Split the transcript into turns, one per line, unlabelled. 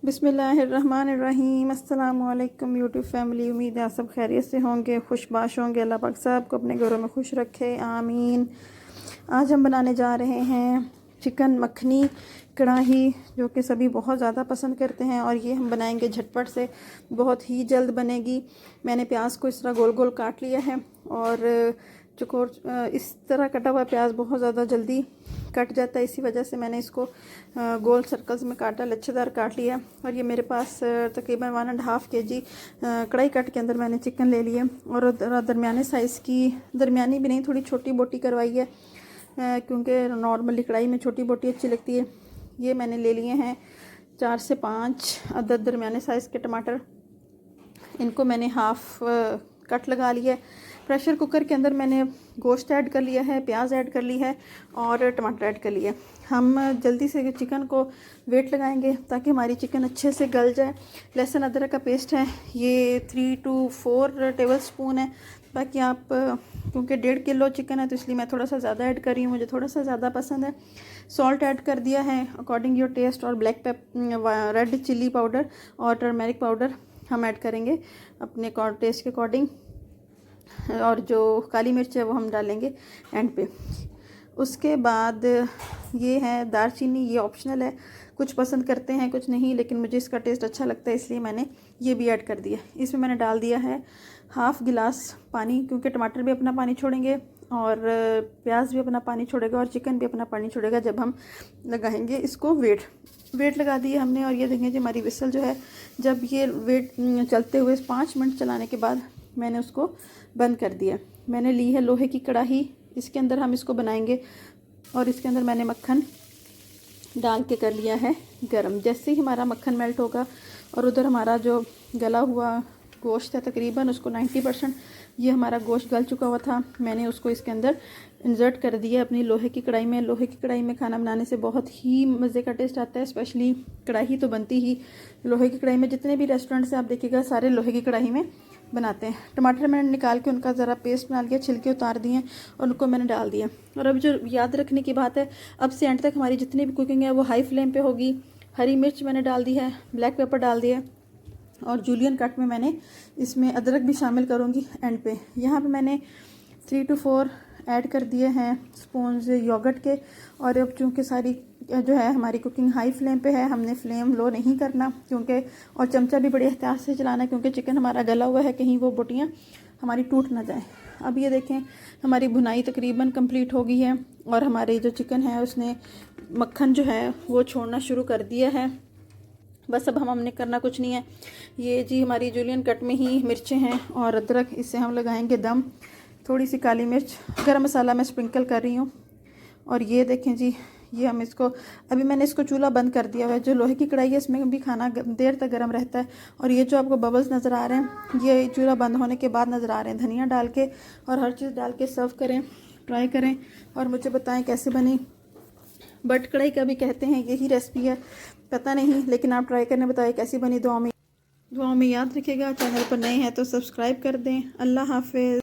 बिस्मिल्लाहिर्रहमानिर्रहीम। अस्सलामुअलैकुम YouTube family. उम्मीद है आप सब खैरियत से होंगे, खुशबाश होंगे। अल्लाह पाक सब को अपने घरों में खुश रखे, आमीन। आज हम बनाने जा रहे हैं चिकन मखनी कढ़ाई, जो कि सभी बहुत ज़्यादा पसंद करते हैं। और ये हम बनाएंगे झटपट से, बहुत ही जल्द बनेगी। मैंने प्याज को इस तरह गोल गोल काट लिया है, और चुकोर इस तरह कटा हुआ प्याज बहुत ज़्यादा जल्दी कट जाता है, इसी वजह से मैंने इसको गोल सर्कल्स में काटा, लच्छेदार काट लिया। और ये मेरे पास तकरीबन 1.5 kg कढ़ाई कट के अंदर मैंने चिकन ले लिया, और दरमियाने साइज़ की, दरमियानी भी नहीं, थोड़ी छोटी बोटी करवाई है, क्योंकि नॉर्मली कढ़ाई में छोटी बोटी अच्छी लगती है। ये मैंने ले लिए हैं 4 से 5 अदद दरमियाने साइज़ के टमाटर। इनको मैंने हाफ़ कट लगा लिया है। प्रेशर कुकर के अंदर मैंने गोश्त ऐड कर लिया है, प्याज ऐड कर ली है, और टमाटर ऐड कर लिया। हम जल्दी से चिकन को वेट लगाएंगे ताकि हमारी चिकन अच्छे से गल जाए। लहसुन अदरक का पेस्ट है, ये 3 to 4 टेबल स्पून है। बाकी आप, क्योंकि 1.5 किलो चिकन है तो इसलिए मैं थोड़ा सा ज़्यादा ऐड कर रही हूँ, मुझे थोड़ा सा ज़्यादा पसंद है। सॉल्ट ऐड कर दिया है अकॉर्डिंग योर टेस्ट, और ब्लैक रेड चिल्ली पाउडर और टर्मेरिक पाउडर हम ऐड करेंगे अपने टेस्ट के अकॉर्डिंग। और जो काली मिर्च है वो हम डालेंगे एंड पे। उसके बाद ये है दालचीनी, ये ऑप्शनल है, कुछ पसंद करते हैं कुछ नहीं, लेकिन मुझे इसका टेस्ट अच्छा लगता है इसलिए मैंने ये भी ऐड कर दिया। इसमें मैंने डाल दिया है हाफ़ गिलास पानी, क्योंकि टमाटर भी अपना पानी छोड़ेंगे और प्याज भी अपना पानी छोड़ेगा और चिकन भी अपना पानी छोड़ेगा जब हम लगाएंगे इसको वेट लगा दिए हमने। और ये देखें जी हमारी विसल जो है, जब ये वेट चलते हुए 5 मिनट चलाने के बाद मैंने उसको बंद कर दिया। मैंने ली है लोहे की कढ़ाई, इसके अंदर हम इसको बनाएंगे, और इसके अंदर मैंने मक्खन डाल के कर लिया है गरम। जैसे ही हमारा मक्खन मेल्ट होगा और उधर हमारा जो गला हुआ गोश्त है, तकरीबन उसको 90% ये हमारा गोश्त गल चुका हुआ था, मैंने उसको इसके अंदर इंसर्ट कर दिया अपनी लोहे की कढ़ाई में। लोहे की कढ़ाई में खाना बनाने से बहुत ही मज़े का टेस्ट आता है, स्पेशली कढ़ाई तो बनती ही लोहे की कढ़ाई में। जितने भी रेस्टोरेंट से आप देखिएगा सारे लोहे की कढ़ाई में बनाते हैं। टमाटर मैंने निकाल के उनका ज़रा पेस्ट बना लिया, छिलके उतार दिए और उनको मैंने डाल दिया। और अब जो याद रखने की बात है, अब से एंड तक हमारी जितनी भी कुकिंग है वो हाई फ्लेम पे होगी। हरी मिर्च मैंने डाल दी है, ब्लैक पेपर डाल दिया, और जूलियन कट में मैंने इसमें अदरक भी शामिल करूँगी एंड पे। यहाँ पे मैंने 3 to 4 ऐड कर दिए हैं स्पून्स योगर्ट के। और अब चूँकि सारी जो है हमारी कुकिंग हाई फ्लेम पे है, हमने फ्लेम लो नहीं करना, क्योंकि और चमचा भी बड़े एहतियात से चलाना, क्योंकि चिकन हमारा गला हुआ है, कहीं वो बोटियाँ हमारी टूट ना जाए। अब ये देखें हमारी भुनाई तकरीबन कंप्लीट हो गई है, और हमारे जो चिकन है उसने मक्खन जो है वो छोड़ना शुरू कर दिया है। बस अब हमने करना कुछ नहीं है। ये जी हमारी जूलियन कट में ही मिर्चें हैं और अदरक, इससे हम लगाएंगे दम। थोड़ी सी काली मिर्च, गरम मसाला मैं स्प्रिंकल कर रही हूँ। और ये देखें जी, ये हम इसको, अभी मैंने इसको चूल्हा बंद कर दिया हुआ है। जो लोहे की कढ़ाई है इसमें भी खाना देर तक गर्म रहता है। और ये जो आपको बबल्स नज़र आ रहे हैं, ये चूल्हा बंद होने के बाद नज़र आ रहे हैं। धनिया डाल के और हर चीज़ डाल के सर्व करें, ट्राई करें और मुझे बताएं कैसे बनी। बट कढ़ाई का भी कहते हैं यही रेसिपी है, पता नहीं, लेकिन आप ट्राई करने बताएं कैसी बनी। दुआ में याद रखिएगा। चैनल पर नए हैं तो सब्सक्राइब कर दें। अल्लाह हाफिज़।